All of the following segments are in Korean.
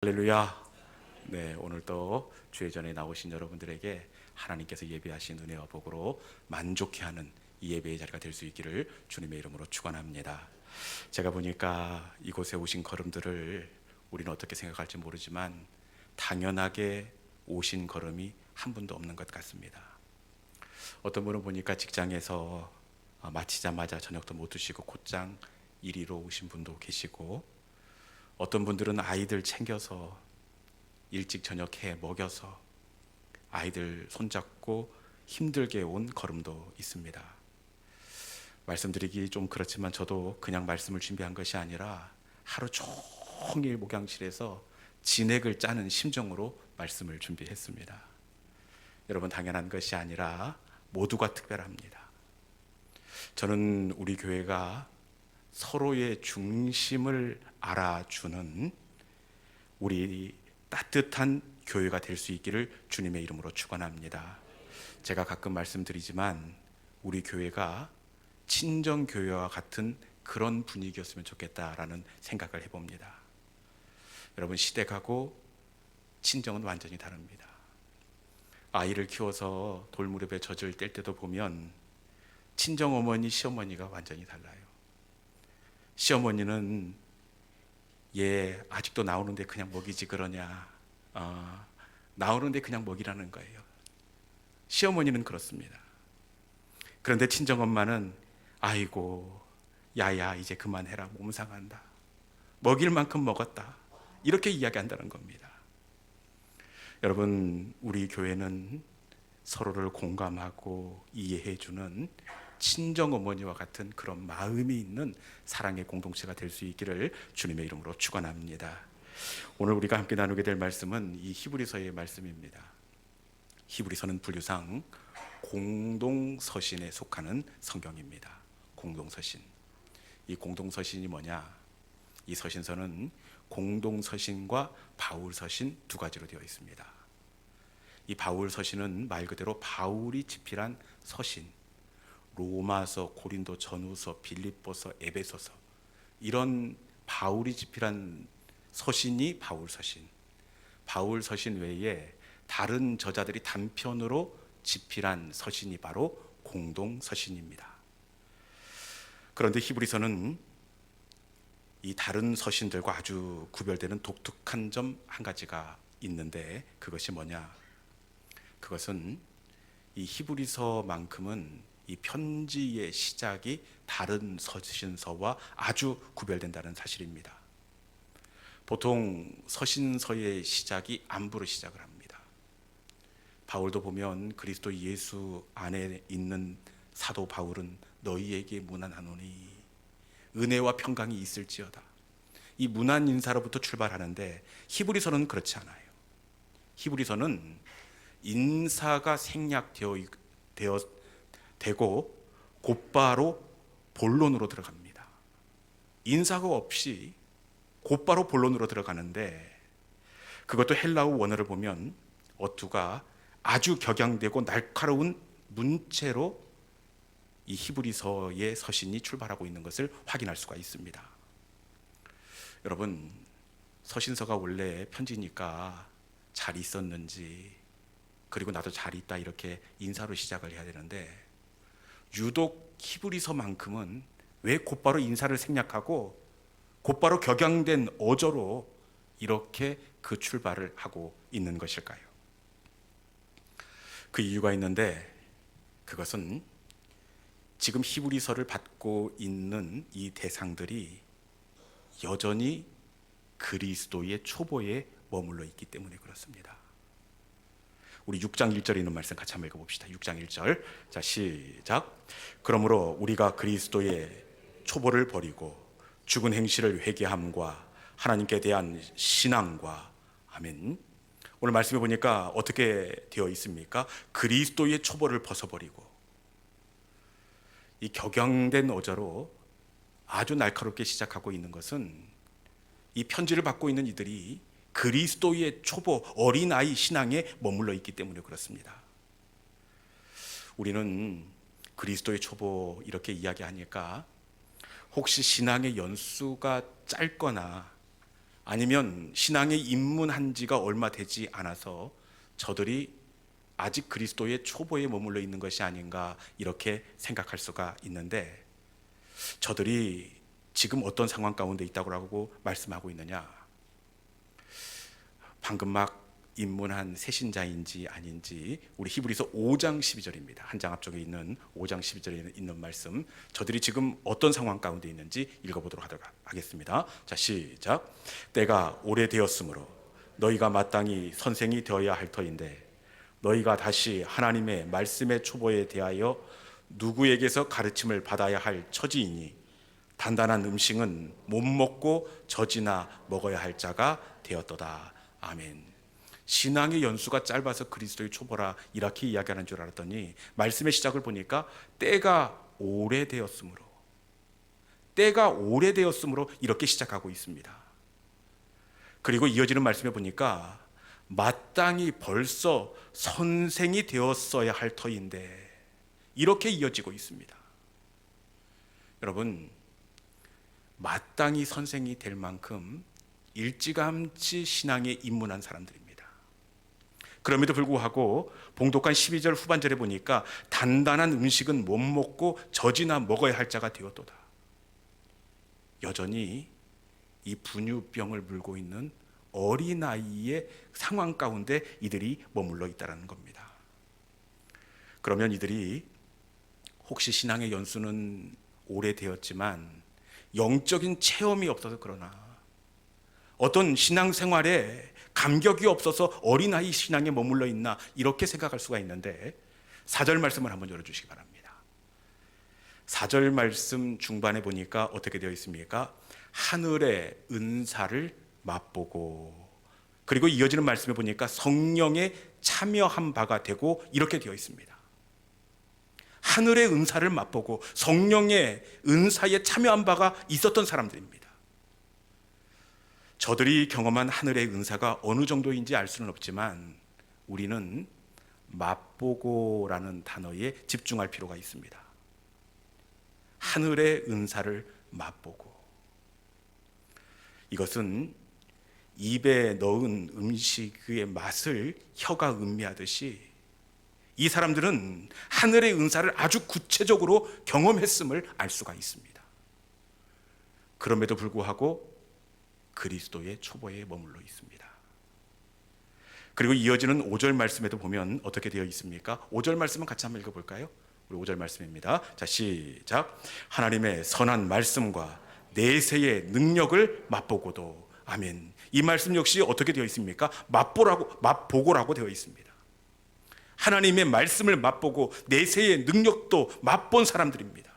할렐루야. 네, 오늘 또 주의 전에 나오신 여러분들에게 하나님께서 예배하신 은혜와 복으로 만족해하는 이 예배의 자리가 될 수 있기를 주님의 이름으로 축원합니다. 제가 보니까 이곳에 오신 걸음들을 우리는 어떻게 생각할지 모르지만 당연하게 오신 걸음이 한 분도 없는 것 같습니다. 어떤 분은 보니까 직장에서 마치자마자 저녁도 못 드시고 곧장 이리로 오신 분도 계시고, 어떤 분들은 아이들 챙겨서 일찍 저녁해 먹여서 아이들 손잡고 힘들게 온 걸음도 있습니다. 말씀드리기 좀 그렇지만 저도 그냥 말씀을 준비한 것이 아니라 하루 종일 목양실에서 진액을 짜는 심정으로 말씀을 준비했습니다. 여러분, 당연한 것이 아니라 모두가 특별합니다. 저는 우리 교회가 서로의 중심을 알아주는 우리 따뜻한 교회가 될 수 있기를 주님의 이름으로 축원합니다. 제가 가끔 말씀드리지만 우리 교회가 친정교회와 같은 그런 분위기였으면 좋겠다라는 생각을 해봅니다. 여러분, 시댁하고 친정은 완전히 다릅니다. 아이를 키워서 돌무렵에 젖을 뗄 때도 보면 친정어머니, 시어머니가 완전히 달라요. 시어머니는 얘 아직도 나오는데 그냥 먹이지 그러냐, 나오는데 그냥 먹이라는 거예요. 시어머니는 그렇습니다. 그런데 친정엄마는 아이고 야야 이제 그만해라, 몸 상한다, 먹일 만큼 먹었다, 이렇게 이야기한다는 겁니다. 여러분, 우리 교회는 서로를 공감하고 이해해주는 친정어머니와 같은 그런 마음이 있는 사랑의 공동체가 될 수 있기를 주님의 이름으로 축원합니다. 오늘 우리가 함께 나누게 될 말씀은 이 히브리서의 말씀입니다. 히브리서는 분류상 공동서신에 속하는 성경입니다. 공동서신. 이 공동서신이 뭐냐? 이 서신서는 공동서신과 바울서신 두 가지로 되어 있습니다. 이 바울서신은 말 그대로 바울이 집필한 서신, 로마서, 고린도 전후서, 빌립보서, 에베소서, 이런 바울이 집필한 서신이 바울서신. 바울서신 외에 다른 저자들이 단편으로 집필한 서신이 바로 공동서신입니다. 그런데 히브리서는 이 다른 서신들과 아주 구별되는 독특한 점 한 가지가 있는데, 그것이 뭐냐? 그것은 이 히브리서만큼은 이 편지의 시작이 다른 서신서와 아주 구별된다는 사실입니다. 보통 서신서의 시작이 안부로 시작을 합니다. 바울도 보면 그리스도 예수 안에 있는 사도 바울은 너희에게 문안하노니 은혜와 평강이 있을지어다, 이 문안 인사로부터 출발하는데, 히브리서는 그렇지 않아요. 히브리서는 인사가 되고 곧바로 본론으로 들어갑니다. 인사가 없이 곧바로 본론으로 들어가는데, 그것도 헬라어 원어를 보면 어투가 아주 격양되고 날카로운 문체로 이 히브리서의 서신이 출발하고 있는 것을 확인할 수가 있습니다. 여러분, 서신서가 원래 편지니까 잘 있었는지, 그리고 나도 잘 있다, 이렇게 인사로 시작을 해야 되는데, 유독 히브리서만큼은 왜 곧바로 인사를 생략하고 곧바로 격양된 어조로 이렇게 그 출발을 하고 있는 것일까요? 그 이유가 있는데, 그것은 지금 히브리서를 받고 있는 이 대상들이 여전히 그리스도의 초보에 머물러 있기 때문에 그렇습니다. 우리 6장 1절에 있는 말씀 같이 한번 읽어봅시다. 6장 1절. 자, 시작. 그러므로 우리가 그리스도의 초보를 버리고 죽은 행실을 회개함과 하나님께 대한 신앙과, 아멘. 오늘 말씀해 보니까 어떻게 되어 있습니까? 그리스도의 초보를 벗어버리고, 이 격양된 어조로 아주 날카롭게 시작하고 있는 것은 이 편지를 받고 있는 이들이 그리스도의 초보, 어린아이 신앙에 머물러 있기 때문에 그렇습니다. 우리는 그리스도의 초보 이렇게 이야기하니까 혹시 신앙의 연수가 짧거나 아니면 신앙에 입문한 지가 얼마 되지 않아서 저들이 아직 그리스도의 초보에 머물러 있는 것이 아닌가 이렇게 생각할 수가 있는데, 저들이 지금 어떤 상황 가운데 있다고 말씀하고 있느냐? 방금 막 입문한 새신자인지 아닌지 우리 히브리서 5장 12절입니다. 한 장 앞쪽에 있는 5장 12절에 있는 말씀, 저들이 지금 어떤 상황 가운데 있는지 읽어보도록 하겠습니다. 자, 시작. 때가 오래되었으므로 너희가 마땅히 선생이 되어야 할 터인데 너희가 다시 하나님의 말씀의 초보에 대하여 누구에게서 가르침을 받아야 할 처지이니 단단한 음식은 못 먹고 젖이나 먹어야 할 자가 되었도다. 아멘. 신앙의 연수가 짧아서 그리스도의 초보라 이렇게 이야기하는 줄 알았더니 말씀의 시작을 보니까 때가 오래되었으므로 이렇게 시작하고 있습니다. 그리고 이어지는 말씀에 보니까 마땅히 벌써 선생이 되었어야 할 터인데 이렇게 이어지고 있습니다. 여러분, 마땅히 선생이 될 만큼 일찌감치 신앙에 입문한 사람들입니다. 그럼에도 불구하고 봉독한 12절 후반절에 보니까 단단한 음식은 못 먹고 젖이나 먹어야 할 자가 되었도다. 여전히 이 분유병을 물고 있는 어린아이의 상황 가운데 이들이 머물러 있다는 겁니다. 그러면 이들이 혹시 신앙의 연수는 오래되었지만 영적인 체험이 없어서 그러나, 어떤 신앙생활에 감격이 없어서 어린아이 신앙에 머물러 있나 이렇게 생각할 수가 있는데, 4절 말씀을 한번 열어주시기 바랍니다. 4절 말씀 중반에 보니까 어떻게 되어 있습니까? 하늘의 은사를 맛보고, 그리고 이어지는 말씀에 보니까 성령에 참여한 바가 되고 이렇게 되어 있습니다. 하늘의 은사를 맛보고 성령의 은사에 참여한 바가 있었던 사람들입니다. 저들이 경험한 하늘의 은사가 어느 정도인지 알 수는 없지만 우리는 맛보고라는 단어에 집중할 필요가 있습니다. 하늘의 은사를 맛보고, 이것은 입에 넣은 음식의 맛을 혀가 음미하듯이 이 사람들은 하늘의 은사를 아주 구체적으로 경험했음을 알 수가 있습니다. 그럼에도 불구하고 그리스도의 초보에 머물러 있습니다. 그리고 이어지는 5절 말씀에도 보면 어떻게 되어 있습니까? 5절 말씀은 같이 한번 읽어볼까요? 우리 5절 말씀입니다. 자, 시작. 하나님의 선한 말씀과 내세의 능력을 맛보고도. 아멘. 이 말씀 역시 어떻게 되어 있습니까? 맛보고라고 되어 있습니다. 하나님의 말씀을 맛보고 내세의 능력도 맛본 사람들입니다.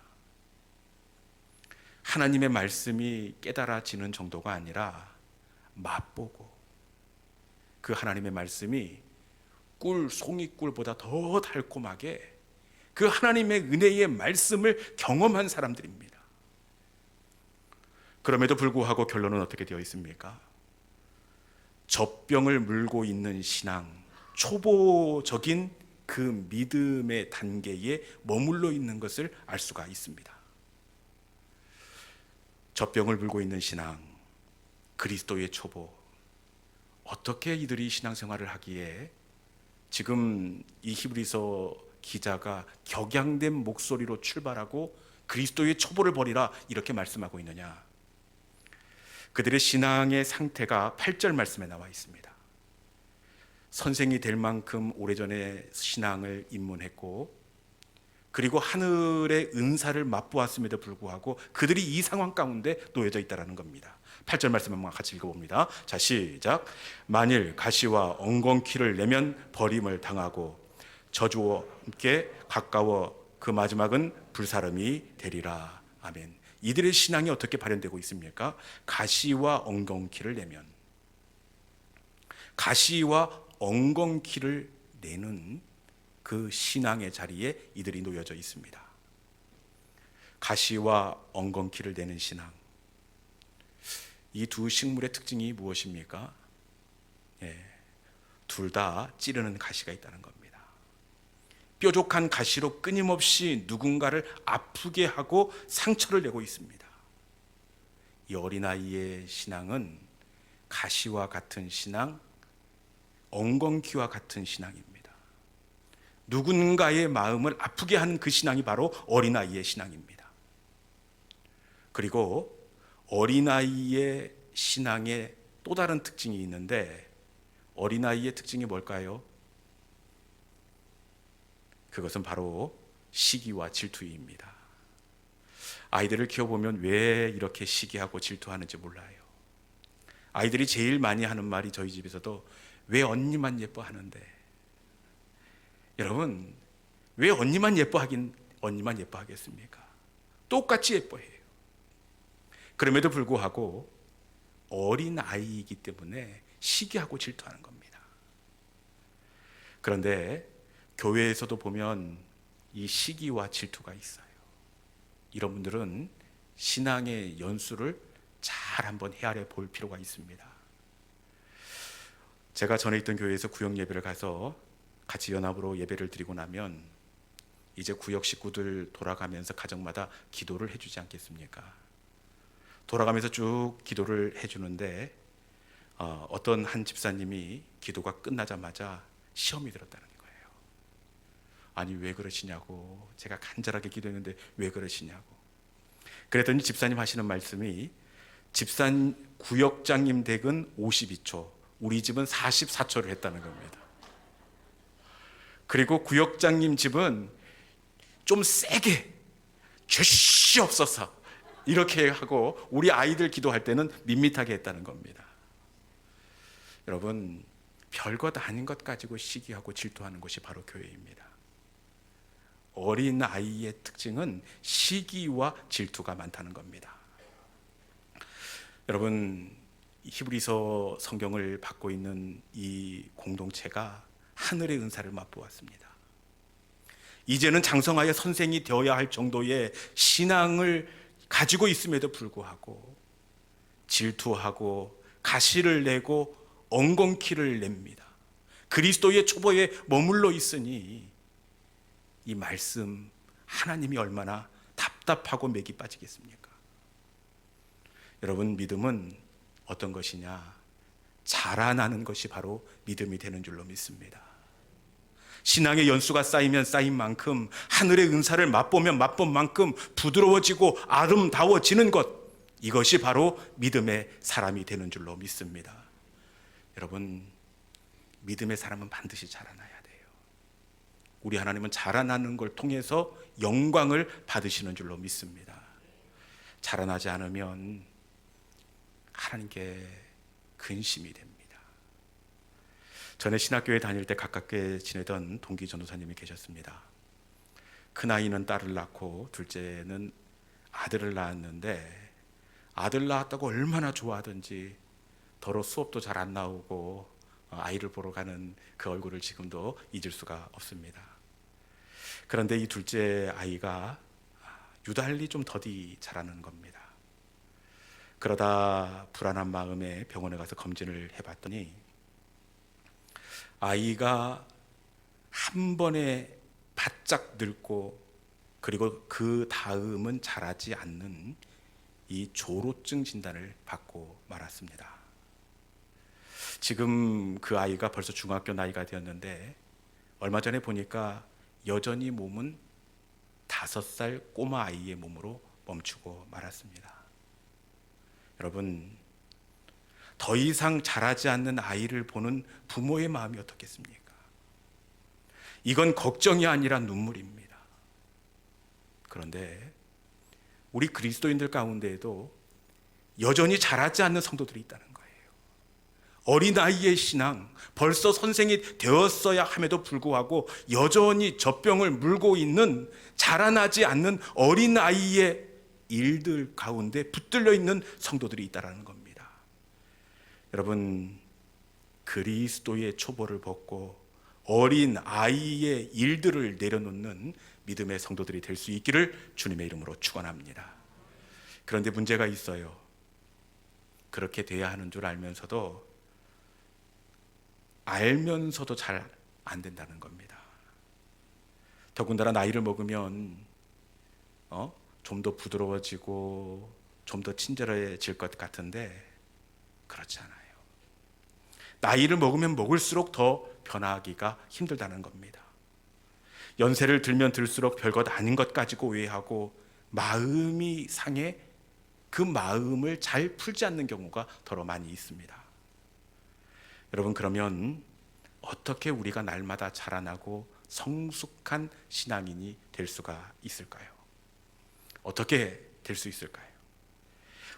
하나님의 말씀이 깨달아지는 정도가 아니라 맛보고, 그 하나님의 말씀이 송이꿀보다 더 달콤하게 그 하나님의 은혜의 말씀을 경험한 사람들입니다. 그럼에도 불구하고 결론은 어떻게 되어 있습니까? 젖병을 물고 있는 신앙, 초보적인 그 믿음의 단계에 머물러 있는 것을 알 수가 있습니다. 젖병을 물고 있는 신앙, 그리스도의 초보, 어떻게 이들이 신앙생활을 하기에 지금 이 히브리서 기자가 격양된 목소리로 출발하고 그리스도의 초보를 버리라 이렇게 말씀하고 있느냐? 그들의 신앙의 상태가 8절 말씀에 나와 있습니다. 선생이 될 만큼 오래전에 신앙을 입문했고, 그리고 하늘의 은사를 맛보았음에도 불구하고 그들이 이 상황 가운데 놓여져 있다는 겁니다. 8절 말씀 한번 같이 읽어봅니다. 자, 시작. 만일 가시와 엉겅퀴를 내면 버림을 당하고 저주와 함께 가까워 그 마지막은 불사름이 되리라. 아멘. 이들의 신앙이 어떻게 발현되고 있습니까? 가시와 엉겅퀴를 내면, 가시와 엉겅퀴를 내는 그 신앙의 자리에 이들이 놓여져 있습니다. 가시와 엉겅퀴를 내는 신앙, 이 두 식물의 특징이 무엇입니까? 둘 다 찌르는 가시가 있다는 겁니다. 뾰족한 가시로 끊임없이 누군가를 아프게 하고 상처를 내고 있습니다. 이 어린아이의 신앙은 가시와 같은 신앙, 엉겅퀴와 같은 신앙입니다. 누군가의 마음을 아프게 하는 그 신앙이 바로 어린아이의 신앙입니다. 그리고 어린아이의 신앙에 또 다른 특징이 있는데, 어린아이의 특징이 뭘까요? 그것은 바로 시기와 질투입니다. 아이들을 키워보면 왜 이렇게 시기하고 질투하는지 몰라요. 아이들이 제일 많이 하는 말이 저희 집에서도 왜 언니만 예뻐하는데, 여러분, 왜 언니만 예뻐하겠습니까? 똑같이 예뻐해요. 그럼에도 불구하고 어린 아이이기 때문에 시기하고 질투하는 겁니다. 그런데 교회에서도 보면 이 시기와 질투가 있어요. 이런 분들은 신앙의 연수를 잘 한번 헤아려 볼 필요가 있습니다. 제가 전에 있던 교회에서 구역 예배를 가서 같이 연합으로 예배를 드리고 나면 이제 구역 식구들 돌아가면서 가정마다 기도를 해주지 않겠습니까? 돌아가면서 쭉 기도를 해주는데 어떤 한 집사님이 기도가 끝나자마자 시험이 들었다는 거예요. 아니 왜 그러시냐고, 제가 간절하게 기도했는데 왜 그러시냐고. 그랬더니 집사님 하시는 말씀이, 구역장님 댁은 52초, 우리 집은 44초를 했다는 겁니다. 그리고 구역장님 집은 좀 세게 주시옵소서 이렇게 하고, 우리 아이들 기도할 때는 밋밋하게 했다는 겁니다. 여러분, 별것 아닌 것 가지고 시기하고 질투하는 것이 바로 교회입니다. 어린 아이의 특징은 시기와 질투가 많다는 겁니다. 여러분, 히브리서 성경을 받고 있는 이 공동체가 하늘의 은사를 맛보았습니다. 이제는 장성하여 선생이 되어야 할 정도의 신앙을 가지고 있음에도 불구하고 질투하고 가시를 내고 엉겅퀴를 냅니다. 그리스도의 초보에 머물러 있으니 이 말씀 하나님이 얼마나 답답하고 맥이 빠지겠습니까? 여러분, 믿음은 어떤 것이냐? 자라나는 것이 바로 믿음이 되는 줄로 믿습니다. 신앙의 연수가 쌓이면 쌓인 만큼, 하늘의 은사를 맛보면 맛본 만큼 부드러워지고 아름다워지는 것, 이것이 바로 믿음의 사람이 되는 줄로 믿습니다. 여러분, 믿음의 사람은 반드시 자라나야 돼요. 우리 하나님은 자라나는 걸 통해서 영광을 받으시는 줄로 믿습니다. 자라나지 않으면 하나님께 근심이 됩니다. 전에 신학교에 다닐 때 가깝게 지내던 동기 전도사님이 계셨습니다. 큰아이는 딸을 낳고 둘째는 아들을 낳았는데, 아들 낳았다고 얼마나 좋아하든지 더러 수업도 잘 안 나오고 아이를 보러 가는 그 얼굴을 지금도 잊을 수가 없습니다. 그런데 이 둘째 아이가 유달리 좀 더디 자라는 겁니다. 그러다 불안한 마음에 병원에 가서 검진을 해봤더니 아이가 한 번에 바짝 늙고, 그리고 그 다음은 자라지 않는 이 조로증 진단을 받고 말았습니다. 지금 그 아이가 벌써 중학교 나이가 되었는데, 얼마 전에 보니까 여전히 몸은 5살 꼬마 아이의 몸으로 멈추고 말았습니다. 여러분, 더 이상 자라지 않는 아이를 보는 부모의 마음이 어떻겠습니까? 이건 걱정이 아니라 눈물입니다. 그런데 우리 그리스도인들 가운데에도 여전히 자라지 않는 성도들이 있다는 거예요. 어린아이의 신앙, 벌써 선생이 되었어야 함에도 불구하고 여전히 젖병을 물고 있는, 자라나지 않는 어린아이의 일들 가운데 붙들려 있는 성도들이 있다는 겁니다. 여러분, 그리스도의 초보를 벗고 어린 아이의 일들을 내려놓는 믿음의 성도들이 될 수 있기를 주님의 이름으로 축원합니다. 그런데 문제가 있어요. 그렇게 돼야 하는 줄 알면서도 잘 안 된다는 겁니다. 더군다나 나이를 먹으면 좀 더 부드러워지고 좀 더 친절해질 것 같은데 그렇지 않아요. 나이를 먹으면 먹을수록 더 변화하기가 힘들다는 겁니다. 연세를 들면 들수록 별것 아닌 것 가지고 오해하고 마음이 상해 그 마음을 잘 풀지 않는 경우가 더러 많이 있습니다. 여러분, 그러면 어떻게 우리가 날마다 자라나고 성숙한 신앙인이 될 수가 있을까요? 어떻게 될 수 있을까요?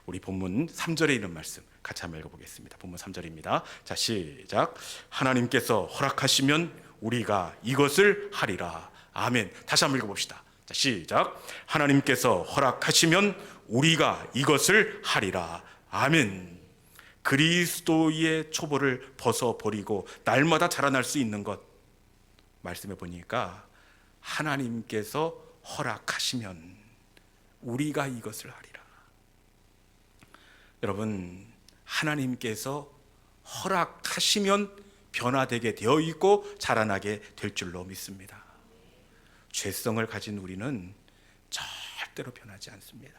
우리 본문 3절에 있는 말씀 같이 한번 읽어보겠습니다. 본문 3절입니다. 자, 시작. 하나님께서 허락하시면 우리가 이것을 하리라. 아멘. 다시 한번 읽어봅시다. 자, 시작. 하나님께서 허락하시면 우리가 이것을 하리라. 아멘. 그리스도의 초보를 벗어버리고 날마다 자라날 수 있는 것, 말씀해 보니까 하나님께서 허락하시면 우리가 이것을 하리라. 여러분, 하나님께서 허락하시면 변화되게 되어 있고 자라나게 될 줄로 믿습니다. 죄성을 가진 우리는 절대로 변하지 않습니다.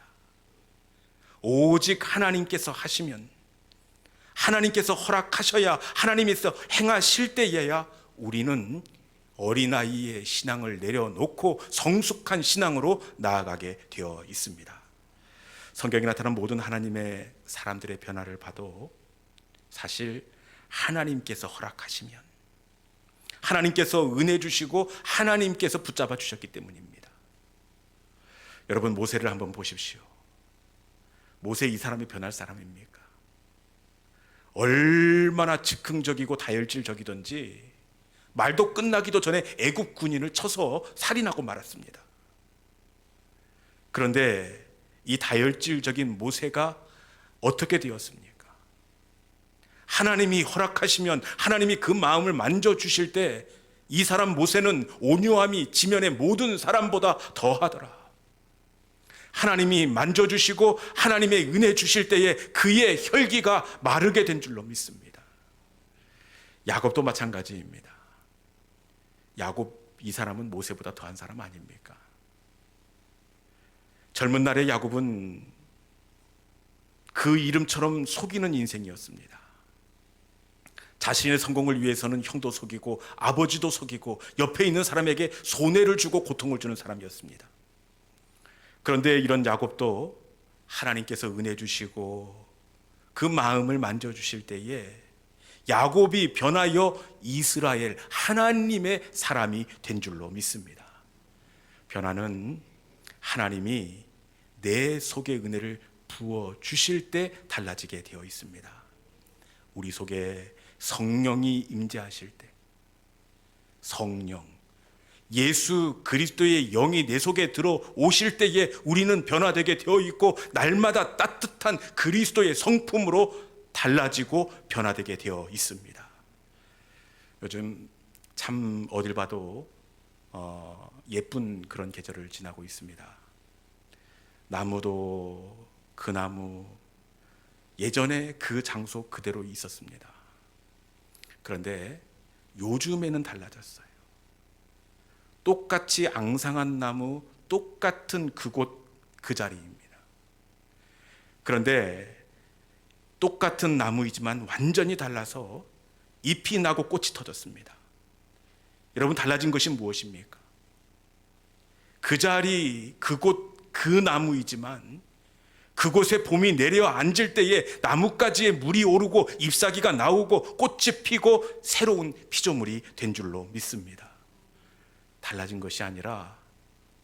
오직 하나님께서 하시면, 하나님께서 허락하셔야, 하나님께서 행하실 때에야 우리는 어린아이의 신앙을 내려놓고 성숙한 신앙으로 나아가게 되어 있습니다. 성경에 나타난 모든 하나님의 사람들의 변화를 봐도 사실 하나님께서 허락하시면, 하나님께서 은혜 주시고 하나님께서 붙잡아 주셨기 때문입니다. 여러분, 모세를 한번 보십시오. 모세, 이 사람이 변할 사람입니까? 얼마나 즉흥적이고 다혈질적이던지 말도 끝나기도 전에 애굽 군인을 쳐서 살인하고 말았습니다. 그런데 이 다혈질적인 모세가 어떻게 되었습니까? 하나님이 허락하시면, 하나님이 그 마음을 만져주실 때 이 사람 모세는 온유함이 지면의 모든 사람보다 더하더라. 하나님이 만져주시고 하나님의 은혜 주실 때에 그의 혈기가 마르게 된 줄로 믿습니다. 야곱도 마찬가지입니다. 야곱, 이 사람은 모세보다 더한 사람 아닙니까? 젊은 날의 야곱은 그 이름처럼 속이는 인생이었습니다. 자신의 성공을 위해서는 형도 속이고 아버지도 속이고 옆에 있는 사람에게 손해를 주고 고통을 주는 사람이었습니다. 그런데 이런 야곱도 하나님께서 은혜 주시고 그 마음을 만져주실 때에 야곱이 변하여 이스라엘, 하나님의 사람이 된 줄로 믿습니다. 변화는 하나님이 내 속에 은혜를 부어주실 때 달라지게 되어 있습니다. 우리 속에 성령이 임재하실 때, 성령, 예수 그리스도의 영이 내 속에 들어오실 때에 우리는 변화되게 되어 있고 날마다 따뜻한 그리스도의 성품으로 달라지고 변화되게 되어 있습니다. 요즘 참 어딜 봐도 예쁜 그런 계절을 지나고 있습니다. 나무도 그 나무, 예전에 그 장소 그대로 있었습니다. 그런데 요즘에는 달라졌어요. 똑같이 앙상한 나무, 똑같은 그곳 그 자리입니다. 그런데 똑같은 나무이지만 완전히 달라서 잎이 나고 꽃이 터졌습니다. 여러분, 달라진 것이 무엇입니까? 그 자리, 그곳 그 나무이지만 그곳에 봄이 내려앉을 때에 나뭇가지에 물이 오르고 잎사귀가 나오고 꽃이 피고 새로운 피조물이 된 줄로 믿습니다. 달라진 것이 아니라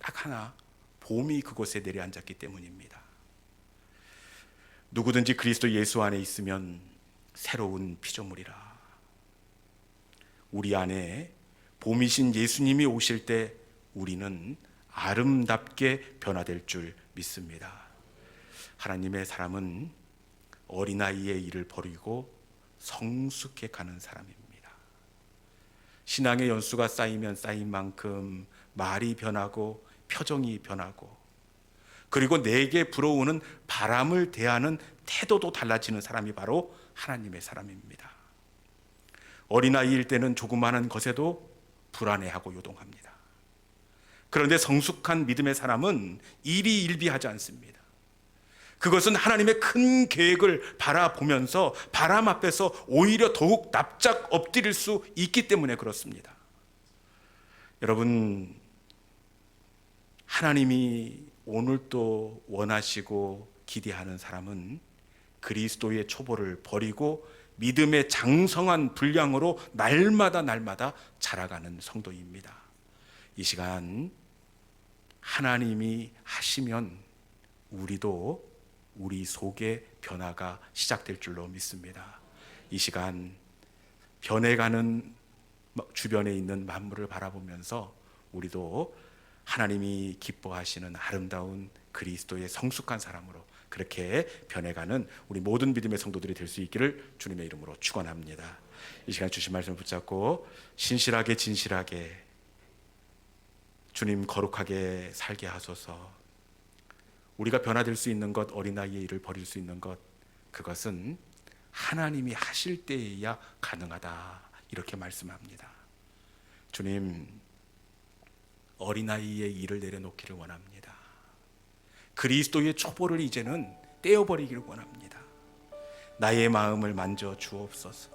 딱 하나, 봄이 그곳에 내려앉았기 때문입니다. 누구든지 그리스도 예수 안에 있으면 새로운 피조물이라. 우리 안에 봄이신 예수님이 오실 때 우리는 아름답게 변화될 줄 믿습니다. 하나님의 사람은 어린아이의 일을 버리고 성숙해 가는 사람입니다. 신앙의 연수가 쌓이면 쌓인 만큼 말이 변하고 표정이 변하고 그리고 내게 불어오는 바람을 대하는 태도도 달라지는 사람이 바로 하나님의 사람입니다. 어린아이일 때는 조그마한 것에도 불안해하고 요동합니다. 그런데 성숙한 믿음의 사람은 일희일비하지 않습니다. 그것은 하나님의 큰 계획을 바라보면서 바람 앞에서 오히려 더욱 납작 엎드릴 수 있기 때문에 그렇습니다. 여러분, 하나님이 오늘도 원하시고 기대하는 사람은 그리스도의 초보를 버리고 믿음의 장성한 분량으로 날마다 자라가는 성도입니다. 이 시간 하나님이 하시면 우리도 우리 속에 변화가 시작될 줄로 믿습니다. 이 시간 변해가는 주변에 있는 만물을 바라보면서 우리도 하나님이 기뻐하시는 아름다운 그리스도의 성숙한 사람으로 그렇게 변해가는 우리 모든 믿음의 성도들이 될 수 있기를 주님의 이름으로 축원합니다. 이 시간 주신 말씀을 붙잡고 신실하게 진실하게 주님 거룩하게 살게 하소서. 우리가 변화될 수 있는 것, 어린아이의 일을 버릴 수 있는 것, 그것은 하나님이 하실 때에야 가능하다, 이렇게 말씀합니다. 주님, 어린아이의 일을 내려놓기를 원합니다. 그리스도의 촛불을 이제는 떼어버리기를 원합니다. 나의 마음을 만져 주옵소서.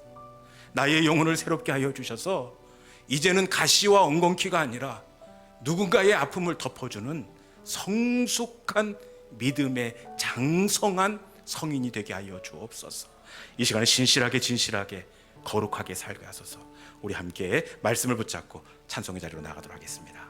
나의 영혼을 새롭게 하여 주셔서 이제는 가시와 엉겅퀴가 아니라 누군가의 아픔을 덮어주는 성숙한 믿음의 장성한 성인이 되게 하여 주옵소서. 이 시간에 신실하게 진실하게 거룩하게 살게 하소서. 우리 함께 말씀을 붙잡고 찬송의 자리로 나가도록 하겠습니다.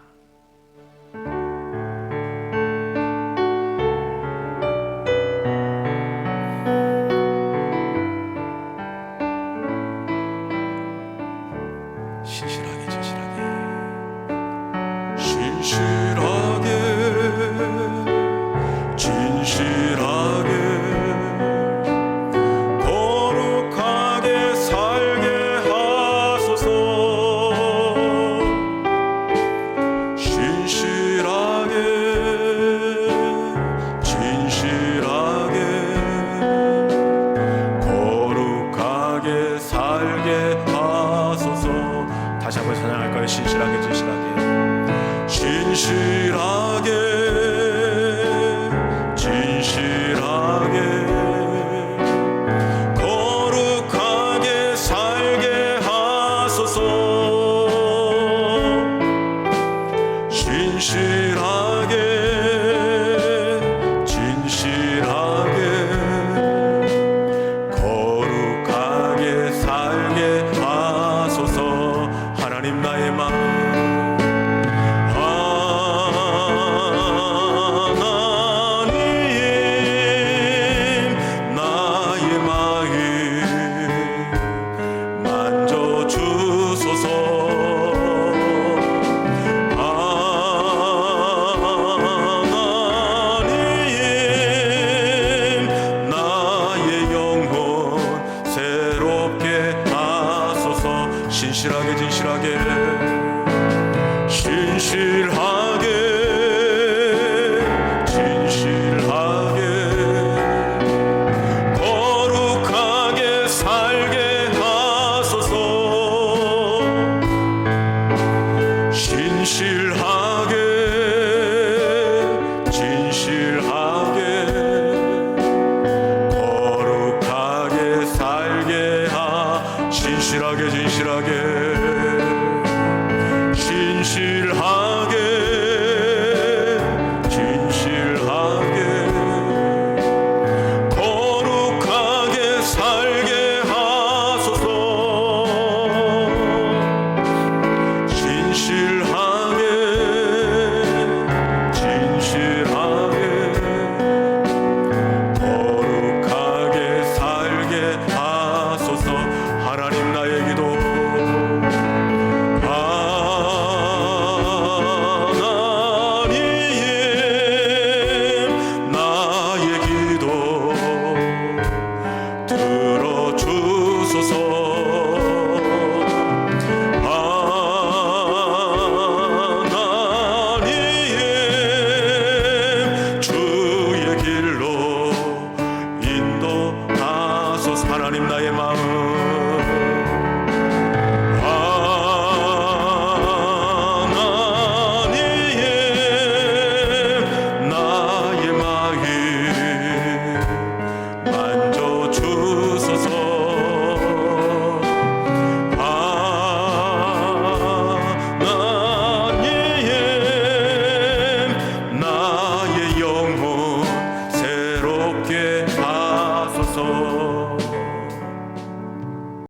주옵소서.